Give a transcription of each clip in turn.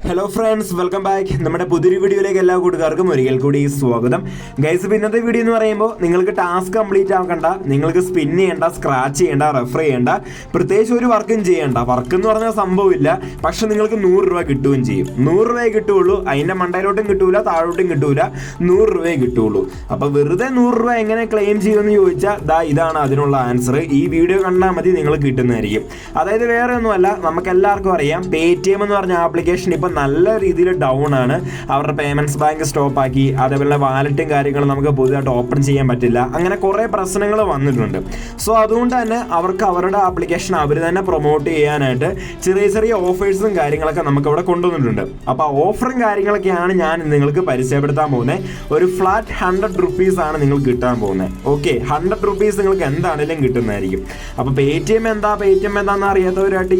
Hello friends, welcome back. നമ്മുടെ പുതിയൊരു വീഡിയോയിലേക്ക് എല്ലാ കൂട്ടുകാർക്കും ഒരിക്കൽ കൂടി സ്വാഗതം. ഗൈസ്, ഇന്നത്തെ വീഡിയോ എന്ന് പറയുമ്പോൾ നിങ്ങൾക്ക് ടാസ്ക് കംപ്ലീറ്റ് ആക്കണ്ട, നിങ്ങൾക്ക് സ്പിൻ ചെയ്യേണ്ട, സ്ക്രാച്ച് ചെയ്യേണ്ട, റെഫർ ചെയ്യേണ്ട, പ്രത്യേകിച്ച് ഒരു വർക്കും ചെയ്യേണ്ട. വർക്ക് എന്ന് പറഞ്ഞാൽ സംഭവമില്ല, പക്ഷെ നിങ്ങൾക്ക് 100 രൂപ കിട്ടുകയും ചെയ്യും. 100 രൂപയെ കിട്ടുകയുള്ളൂ, അതിൻ്റെ മണ്ടയിലോട്ടും കിട്ടൂല, താഴോട്ടും കിട്ടൂല, 100 രൂപയെ കിട്ടുകയുള്ളൂ. അപ്പോൾ വെറുതെ 100 രൂപ എങ്ങനെ ക്ലെയിം ചെയ്യുമെന്ന് ചോദിച്ചാൽ ഇതാണ് അതിനുള്ള ആൻസർ. ഈ വീഡിയോ കണ്ടാൽ മതി, നിങ്ങൾ കിട്ടുന്നതായിരിക്കും. അതായത് വേറെ ഒന്നുമല്ല, നമുക്ക് എല്ലാവർക്കും അറിയാം, Paytm എന്ന് പറഞ്ഞ ആപ്ലിക്കേഷൻ ഇപ്പം നല്ല രീതിയിൽ ഡൗൺ ആണ്. അവരുടെ പേയ്മെന്റ്സ് ബാങ്ക് സ്റ്റോപ്പ് ആക്കി, അതേപോലെ വാലറ്റും കാര്യങ്ങളും നമുക്ക് പുതുതായിട്ട് ഓപ്പൺ ചെയ്യാൻ പറ്റില്ല. അങ്ങനെ കുറേ പ്രശ്നങ്ങൾ വന്നിട്ടുണ്ട്. സോ അതുകൊണ്ട് തന്നെ അവർക്ക് അവരുടെ ആപ്ലിക്കേഷൻ അവർ തന്നെ പ്രൊമോട്ട് ചെയ്യാനായിട്ട് ചെറിയ ചെറിയ ഓഫേഴ്സും കാര്യങ്ങളൊക്കെ നമുക്ക് അവിടെ കൊണ്ടുവന്നിട്ടുണ്ട്. അപ്പോൾ ആ ഓഫറും കാര്യങ്ങളൊക്കെയാണ് ഞാൻ നിങ്ങൾക്ക് പരിചയപ്പെടുത്താൻ പോകുന്നത്. ഒരു ഫ്ലാറ്റ് 100 റുപ്പീസ് ആണ് നിങ്ങൾക്ക് കിട്ടാൻ പോകുന്നത്. ഓക്കെ, 100 റുപ്പീസ് നിങ്ങൾക്ക് എന്താണെങ്കിലും കിട്ടുന്നതായിരിക്കും. അപ്പോൾ Paytm എന്താണെന്ന് അറിയാത്തവരായിട്ട്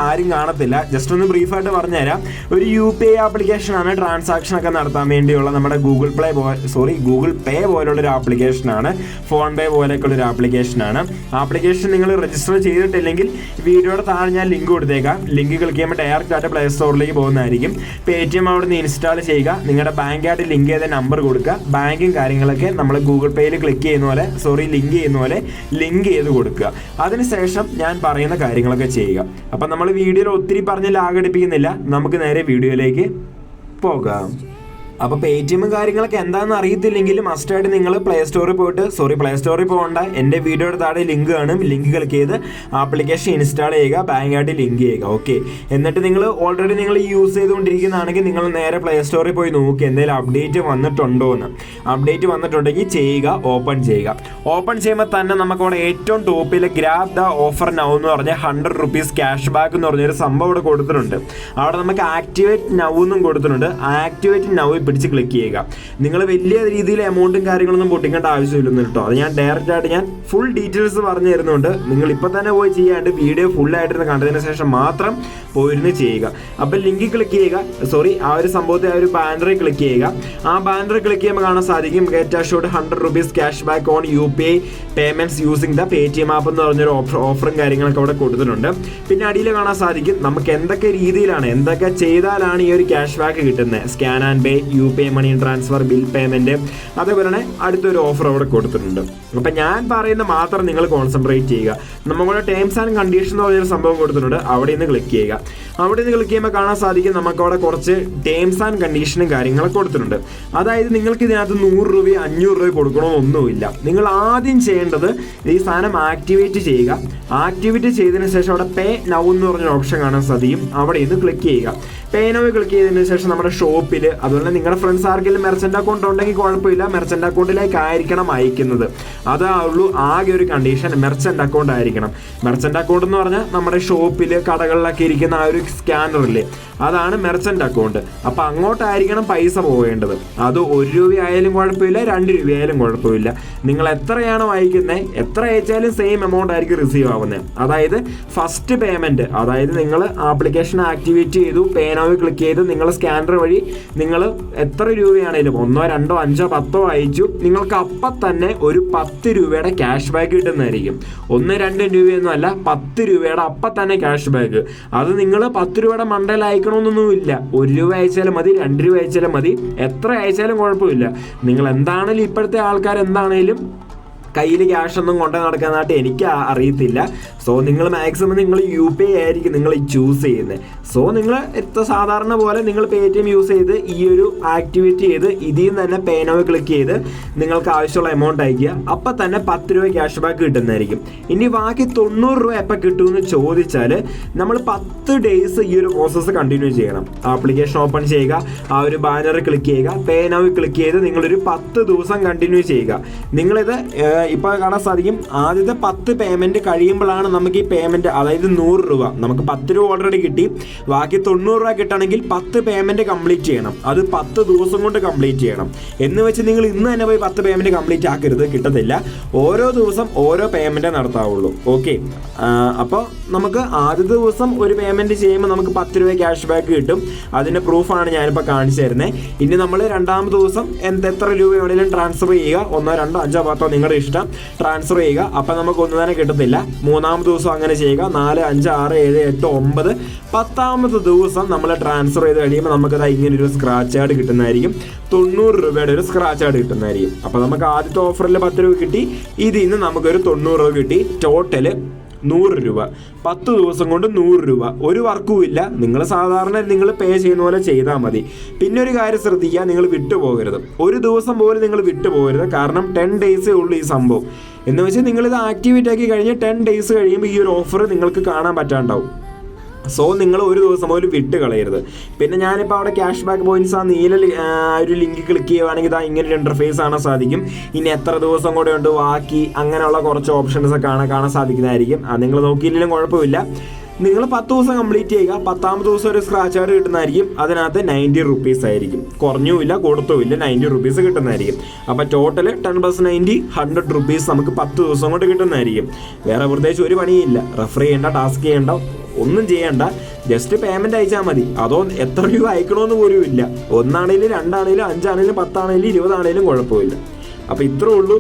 ആരും കാണത്തില്ല. ജസ്റ്റ് ഒന്ന് ബ്രീഫായിട്ട് പറഞ്ഞുതരാം. ഒരു UPI ആപ്ലിക്കേഷനാണ്. ട്രാൻസാക്ഷൻ ഒക്കെ നടത്താൻ വേണ്ടിയുള്ള നമ്മുടെ ഗൂഗിൾ പേ പോലുള്ള ഒരു ആപ്ലിക്കേഷനാണ്. ഫോൺ പേ പോലെയൊക്കെയുള്ള ഒരു ആപ്ലിക്കേഷനാണ്. ആപ്ലിക്കേഷൻ നിങ്ങൾ രജിസ്റ്റർ ചെയ്തിട്ടില്ലെങ്കിൽ വീഡിയോയുടെ താഴെ ഞാൻ ലിങ്ക് കൊടുത്തേക്കാം. ലിങ്ക് ക്ലിക്ക് ചെയ്യുമ്പോൾ ഡയറക്റ്റ് ആയിട്ട് പ്ലേ സ്റ്റോറിലേക്ക് പോകുന്നതായിരിക്കും. Paytm അവിടെ നിന്ന് ഇൻസ്റ്റാൾ ചെയ്യുക, നിങ്ങളുടെ ബാങ്കായിട്ട് ലിങ്ക് ചെയ്ത നമ്പർ കൊടുക്കുക. ബാങ്കും കാര്യങ്ങളൊക്കെ നമ്മൾ ഗൂഗിൾ പേയിൽ ലിങ്ക് ചെയ്യുന്ന പോലെ ലിങ്ക് ചെയ്ത് കൊടുക്കുക. അതിനുശേഷം ഞാൻ പറയുന്ന കാര്യങ്ങളൊക്കെ ചെയ്യുക. അപ്പം നമ്മൾ വീഡിയോയിൽ ഒത്തിരി പറഞ്ഞ് ലാഗടിപ്പിക്കുന്നില്ല, നമുക്ക് നേരെ വീഡിയോയിലേക്ക് പോകാം. അപ്പോൾ Paytm കാര്യങ്ങളൊക്കെ എന്താണെന്ന് അറിയത്തില്ലെങ്കിൽ മസ്റ്റായിട്ട് നിങ്ങൾ പ്ലേ സ്റ്റോറിൽ പോകണ്ട, എൻ്റെ വീഡിയോയുടെ താഴെ ലിങ്ക് കാണും. ലിങ്ക് ക്ലിക്ക് ചെയ്ത് ആപ്ലിക്കേഷൻ ഇൻസ്റ്റാൾ ചെയ്യുക, ബാങ്കായിട്ട് ലിങ്ക് ചെയ്യുക. ഓക്കെ, എന്നിട്ട് നിങ്ങൾ ഓൾറെഡി യൂസ് ചെയ്തുകൊണ്ടിരിക്കുന്നതാണെങ്കിൽ നിങ്ങൾ നേരെ പ്ലേ സ്റ്റോറിൽ പോയി നോക്കുക എന്തെങ്കിലും അപ്ഡേറ്റ് വന്നിട്ടുണ്ടോ എന്ന്. അപ്ഡേറ്റ് വന്നിട്ടുണ്ടെങ്കിൽ ചെയ്യുക, ഓപ്പൺ ചെയ്യുക. ഓപ്പൺ ചെയ്യുമ്പോൾ തന്നെ നമുക്കവിടെ ഏറ്റവും ടോപ്പിൽ ഗ്രാബ് ദ ഓഫർ നൗ എന്ന് പറഞ്ഞ 100 റുപ്പീസ് ക്യാഷ് ബാക്ക് എന്ന് പറഞ്ഞൊരു സംഭവം ഇവിടെ കൊടുത്തിട്ടുണ്ട്. അവിടെ നമുക്ക് ആക്ടിവേറ്റ് നൗ എന്നും കൊടുത്തിട്ടുണ്ട്. ആക്ടിവേറ്റ് നൗ പിടിച്ച് ക്ലിക്ക് ചെയ്യുക. നിങ്ങൾ വലിയ രീതിയിൽ എമൗണ്ടും കാര്യങ്ങളൊന്നും പൊട്ടിക്കേണ്ട ആവശ്യമില്ലെന്ന് കേട്ടോ. അത് ഞാൻ ഡയറക്റ്റ് ഫുൾ ഡീറ്റെയിൽസ് പറഞ്ഞു തരുന്നുണ്ട്. നിങ്ങൾ ഇപ്പം തന്നെ പോയി ചെയ്യാണ്ട് വീഡിയോ ഫുള്ളായിട്ടിരുന്ന് കണ്ടതിന് ശേഷം മാത്രം പോയിരുന്ന് ചെയ്യുക. അപ്പം ലിങ്ക് ക്ലിക്ക് ചെയ്യുക, ആ ഒരു സംഭവത്തെ ആ ഒരു ബാനറിൽ ക്ലിക്ക് ചെയ്യുക. ആ ബാനറിൽ ക്ലിക്ക് ചെയ്യുമ്പോൾ കാണാൻ സാധിക്കും get assured 100 rupees cash back on UPI payments using the Paytm app എന്ന് പറഞ്ഞൊരു ഓഫറും കാര്യങ്ങളൊക്കെ അവിടെ കൊടുത്തിട്ടുണ്ട്. പിന്നെ അടിയിൽ കാണാൻ സാധിക്കും നമുക്ക് എന്തൊക്കെ ചെയ്താലാണ് ഈ ഒരു ക്യാഷ് ബാക്ക് കിട്ടുന്നത്. Scan and pay, UPI money transfer, bill payment, അതേപോലെ തന്നെ അടുത്തൊരു ഓഫർ അവിടെ കൊടുത്തിട്ടുണ്ട്. അപ്പം ഞാൻ പറയുന്ന മാത്രം നിങ്ങൾ കോൺസെൻട്രേറ്റ് ചെയ്യുക. നമ്മുടെ ടേംസ് ആൻഡ് കണ്ടീഷൻ എന്ന് പറഞ്ഞൊരു സംഭവം കൊടുത്തിട്ടുണ്ട്. അവിടെ നിന്ന് ക്ലിക്ക് ചെയ്യുക. അവിടെ നിന്ന് ക്ലിക്ക് ചെയ്യുമ്പോൾ കാണാൻ സാധിക്കും നമുക്കവിടെ കുറച്ച് ടേംസ് ആൻഡ് കണ്ടീഷനും കാര്യങ്ങളൊക്കെ കൊടുത്തിട്ടുണ്ട്. അതായത് നിങ്ങൾക്ക് ഇതിനകത്ത് 100 രൂപ 500 രൂപ കൊടുക്കണമെന്നൊന്നുമില്ല. നിങ്ങൾ ആദ്യം ചെയ്യേണ്ടത് ഈ സാധനം ആക്ടിവേറ്റ് ചെയ്യുക. ആക്ടിവേറ്റ് ചെയ്തതിന് ശേഷം അവിടെ പേ നൗ എന്ന് പറഞ്ഞൊരു ഓപ്ഷൻ കാണാൻ സാധിക്കും. അവിടെ നിന്ന് ക്ലിക്ക് ചെയ്യുക. പേ നൗ ക്ലിക്ക് ചെയ്തതിന് ശേഷം നമ്മുടെ ഷോപ്പിൽ, അതുപോലെ നിങ്ങളുടെ ഫ്രണ്ട്സ് ആർക്കെങ്കിലും മെർച്ചൻ്റ് അക്കൗണ്ട് ഉണ്ടെങ്കിൽ കുഴപ്പമില്ല, മെർച്ചൻ്റ് അക്കൗണ്ടിലേക്ക് ആയിരിക്കണം അയക്കുന്നത്. ഉള്ളൂ ആകെ ഒരു കണ്ടീഷൻ, മെർച്ചൻ്റ് അക്കൗണ്ട് ആയിരിക്കണം. മെർച്ചൻ്റ് അക്കൗണ്ട് എന്ന് പറഞ്ഞാൽ നമ്മുടെ ഷോപ്പിൽ കടകളിലൊക്കെ ഇരിക്കുന്ന ആ ഒരു സ്കാനറില്ലേ, അതാണ് മെർച്ചൻ്റ് അക്കൗണ്ട്. അപ്പം അങ്ങോട്ടായിരിക്കണം പൈസ പോകേണ്ടത്. അത് 1 രൂപയായാലും കുഴപ്പമില്ല, 2 രൂപയായാലും കുഴപ്പമില്ല. നിങ്ങൾ എത്രയാണോ അയക്കുന്നത്, എത്ര അയച്ചാലും സെയിം എമൗണ്ട് ആയിരിക്കും റിസീവ് ആവുന്നത്. അതായത് ഫസ്റ്റ് പേയ്മെന്റ്, അതായത് നിങ്ങൾ ആപ്ലിക്കേഷൻ ആക്ടിവേറ്റ് ചെയ്തു, പേ നൗ ക്ലിക്ക് ചെയ്ത് നിങ്ങൾ സ്കാനർ വഴി നിങ്ങൾ എത്ര രൂപയാണേലും 1, 2, 5, 10 അയച്ചു, നിങ്ങൾക്ക് അപ്പം തന്നെ ഒരു 10 രൂപയുടെ ക്യാഷ് ബാക്ക് കിട്ടുന്നതായിരിക്കും. 1, 2 രൂപയൊന്നും അല്ല, 10 രൂപയുടെ അപ്പം തന്നെ ക്യാഷ് ബാക്ക്. അത് നിങ്ങൾ 10 രൂപയുടെ മണ്ടയിൽ അയക്കണമെന്നൊന്നുമില്ല. 1 രൂപ അയച്ചാലും മതി, 2 രൂപ അയച്ചാലും മതി, എത്ര അയച്ചാലും കുഴപ്പമില്ല. നിങ്ങൾ എന്താണേലും ഇപ്പോഴത്തെ ആൾക്കാർ എന്താണേലും കയ്യിൽ ക്യാഷ് ഒന്നും കൊണ്ടു നടക്കാനായിട്ട് എനിക്ക് അറിയത്തില്ല. സോ നിങ്ങൾ മാക്സിമം നിങ്ങൾ UPI ആയിരിക്കും നിങ്ങൾ ചൂസ് ചെയ്യുന്നത്. സോ നിങ്ങൾ സാധാരണ പോലെ നിങ്ങൾ Paytm യൂസ് ചെയ്ത് ഈ ഒരു ആക്ടിവേറ്റ് ചെയ്ത് ഇതിൽ നിന്ന് തന്നെ പേ നൗ ക്ലിക്ക് ചെയ്ത് നിങ്ങൾക്ക് ആവശ്യമുള്ള എമൗണ്ട് അയക്കുക. അപ്പം തന്നെ 10 രൂപ ക്യാഷ് ബാക്ക് കിട്ടുന്നതായിരിക്കും. ഇനി ബാക്കി 90 രൂപ എപ്പോൾ കിട്ടുമെന്ന് ചോദിച്ചാൽ നമ്മൾ 10 ഡേയ്സ് ഈ ഒരു പ്രോസസ്സ് കണ്ടിന്യൂ ചെയ്യണം. ആപ്ലിക്കേഷൻ ഓപ്പൺ ചെയ്യുക, ആ ഒരു ബാനറിൽ ക്ലിക്ക് ചെയ്യുക, പേ നൗ ക്ലിക്ക് ചെയ്ത് നിങ്ങളൊരു 10 ദിവസം കണ്ടിന്യൂ ചെയ്യുക. നിങ്ങളിത് ഇപ്പോൾ കാണാൻ സാധിക്കും ആദ്യത്തെ 10 പേയ്മെന്റ് കഴിയുമ്പോഴാണ് നമുക്ക് ഈ പേയ്മെന്റ്, അതായത് 100 രൂപ നമുക്ക് 10 രൂപ ഓൾറെഡി കിട്ടി, ബാക്കി 90 രൂപ കിട്ടണമെങ്കിൽ 10 പേയ്മെന്റ് കംപ്ലീറ്റ് ചെയ്യണം. അത് 10 ദിവസം കൊണ്ട് കംപ്ലീറ്റ് ചെയ്യണം. എന്ന് വെച്ച് നിങ്ങൾ ഇന്ന് തന്നെ പോയി 10 പേയ്മെന്റ് കംപ്ലീറ്റ് ആക്കരുത്, കിട്ടത്തില്ല. ഓരോ ദിവസം ഓരോ പേയ്മെന്റേ നടത്താവുള്ളൂ. ഓക്കെ, അപ്പോൾ നമുക്ക് ആദ്യ ദിവസം ഒരു പേയ്മെന്റ് ചെയ്യുമ്പോൾ നമുക്ക് 10 രൂപ ക്യാഷ് ബാക്ക് കിട്ടും. അതിന്റെ പ്രൂഫാണ് ഞാനിപ്പോൾ കാണിച്ചു തരുന്നത്. ഇനി നമ്മൾ രണ്ടാമത്തെ ദിവസം എത്ര രൂപ വേണമെങ്കിലും ട്രാൻസ്ഫർ ചെയ്യുക. 1, 2, 5, 10 നിങ്ങളുടെ ഇഷ്ടം ട്രാൻസ്ഫർ ചെയ്യുക. അപ്പം നമുക്ക് ഒന്നും തന്നെ കിട്ടത്തില്ല. മൂന്നാമത്തെ 10ാമത്തെ ദിവസം അങ്ങനെ ചെയ്യുക. 4, 5, 6, 7, 8, 9 10ാമത്തെ ദിവസം നമ്മൾ ട്രാൻസ്ഫർ ചെയ്ത് കഴിയുമ്പോൾ നമുക്കത് ഇങ്ങനെ ഒരു സ്ക്രാച്ച് കാർഡ് കിട്ടുന്നതായിരിക്കും. 90 രൂപയുടെ ഒരു സ്ക്രാച്ച് കാർഡ് കിട്ടുന്നതായിരിക്കും. അപ്പോൾ നമുക്ക് ആദ്യത്തെ ഓഫറിൽ 10 രൂപ കിട്ടി, ഇതിൽ നിന്ന് നമുക്കൊരു 90 രൂപ കിട്ടി. ടോട്ടൽ 100 രൂപ. 10 ദിവസം കൊണ്ട് 100 രൂപ. ഒരു വർക്കും ഇല്ല. നിങ്ങൾ സാധാരണ നിങ്ങൾ പേ ചെയ്യുന്ന പോലെ ചെയ്താൽ മതി. പിന്നെ ഒരു കാര്യം ശ്രദ്ധിക്കുക, നിങ്ങൾ വിട്ടുപോകരുത്. ഒരു ദിവസം പോലും നിങ്ങൾ വിട്ടുപോകരുത്. കാരണം 10 ഡേയ്സേ ഉള്ളൂ ഈ സംഭവം. എന്ന് വെച്ചാൽ നിങ്ങളിത് ആക്ടിവേറ്റ് ആക്കി കഴിഞ്ഞ് 10 ഡേയ്സ് കഴിയുമ്പോൾ ഈ ഒരു ഓഫർ നിങ്ങൾക്ക് കാണാൻ പറ്റാണ്ടാവും. സോ നിങ്ങൾ ഒരു ദിവസം പോലും വിട്ട് കളയരുത്. പിന്നെ ഞാനിപ്പോൾ അവിടെ ക്യാഷ് ബാക്ക് പോയിന്റ്സ് നീല ഒരു ലിങ്ക് ക്ലിക്ക് ചെയ്യുവാണെങ്കിൽ ഇതാ ഇങ്ങനെ ഒരു ഇൻ്റർഫേസ് കാണാൻ സാധിക്കും. ഇനി എത്ര ദിവസം കൂടെ ഉണ്ട് ബാക്കി, അങ്ങനെയുള്ള കുറച്ച് ഓപ്ഷൻസ് ഒക്കെ കാണാൻ സാധിക്കുന്നതായിരിക്കും. അത് നിങ്ങൾ നോക്കിയില്ലെങ്കിലും കുഴപ്പമില്ല. നിങ്ങൾ 10 ദിവസം കംപ്ലീറ്റ് ചെയ്യുക. 10ാമത്തെ ദിവസം ഒരു സ്ക്രാച്ച് കാർഡ് കിട്ടുന്നതായിരിക്കും. അതിനകത്ത് 90 റുപ്പീസ് ആയിരിക്കും. കുറഞ്ഞുമില്ല കൊടുത്തുമില്ല, 90 റുപ്പീസ് കിട്ടുന്നതായിരിക്കും. അപ്പോൾ ടോട്ടൽ 10 + 90 100 റുപ്പീസ് നമുക്ക് 10 ദിവസം കൊണ്ട് കിട്ടുന്നതായിരിക്കും. വേറെ പ്രത്യേകിച്ച് ഒരു പണിയില്ല. റെഫർ ചെയ്യേണ്ട, ടാസ്ക് ചെയ്യേണ്ട, ഒന്നും ചെയ്യേണ്ട. ജസ്റ്റ് പേയ്മെൻറ്റ് അയച്ചാൽ മതി. അതോ എത്ര രൂപ അയക്കണമെന്ന് പോലും ഇല്ല. 1 ആണെങ്കിലും 2 ആണെങ്കിലും 5 ആണെങ്കിലും 10 ആണെങ്കിലും 20 ആണെങ്കിലും കുഴപ്പമില്ല. അപ്പോൾ ഇത്രേ ഉള്ളൂ.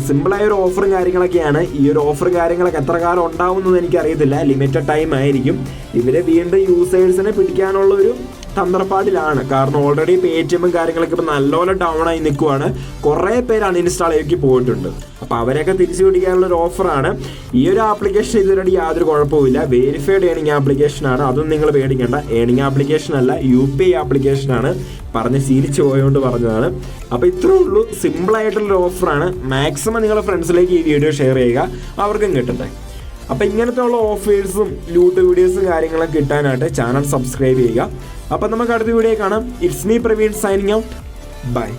സിമ്പിളായ ഒരു ഓഫറും കാര്യങ്ങളൊക്കെയാണ്. ഈ ഒരു ഓഫർ കാര്യങ്ങളൊക്കെ എത്ര കാലം ഉണ്ടാവുമെന്ന് എനിക്കറിയത്തില്ല. ലിമിറ്റഡ് ടൈം ആയിരിക്കും. ഇവരെ വീണ്ടും യൂസേഴ്സിനെ പിടിക്കാനുള്ള ഒരു തന്ത്രപ്പാടിലാണ്. കാരണം ഓൾറെഡി പേടിഎമ്മും കാര്യങ്ങളൊക്കെ ഇപ്പോൾ നല്ലപോലെ ഡൗൺ ആയി നിൽക്കുവാണ്. കുറേ പേര് അൺഇൻസ്റ്റാൾ ആക്കി പോയിട്ടുണ്ട്. അപ്പോൾ അവരെയൊക്കെ തിരിച്ചു പിടിക്കാനുള്ള ഒരു ഓഫറാണ്. ഈ ഒരു ആപ്ലിക്കേഷൻ ഇതിലൂടെ യാതൊരു കുഴപ്പമില്ല. വെരിഫൈഡ് ഏണിംഗ് ആപ്ലിക്കേഷനാണ്. അതൊന്നും നിങ്ങൾ പേടിക്കേണ്ട. ഏണിംഗ് ആപ്ലിക്കേഷൻ അല്ല, UPI ആപ്ലിക്കേഷനാണ്. പറഞ്ഞ് ശീലിച്ചു പോയതുകൊണ്ട് പറഞ്ഞതാണ്. അപ്പോൾ ഇത്രേ ഉള്ളൂ. സിമ്പിളായിട്ടുള്ളൊരു ഓഫറാണ്. മാക്സിമം നിങ്ങളുടെ ഫ്രണ്ട്സിലേക്ക് ഈ വീഡിയോ ഷെയർ ചെയ്യുക, അവർക്കും കിട്ടട്ടെ. അപ്പോൾ ഇങ്ങനത്തെ ഉള്ള ഓഫേഴ്സും ലൂട്ട് വീഡിയോസും കാര്യങ്ങളൊക്കെ കിട്ടാനായിട്ട് ചാനൽ സബ്സ്ക്രൈബ് ചെയ്യുക. അപ്പോൾ നമുക്ക് അടുത്ത വീഡിയോ കാണാം. It's me Praveen signing out. By.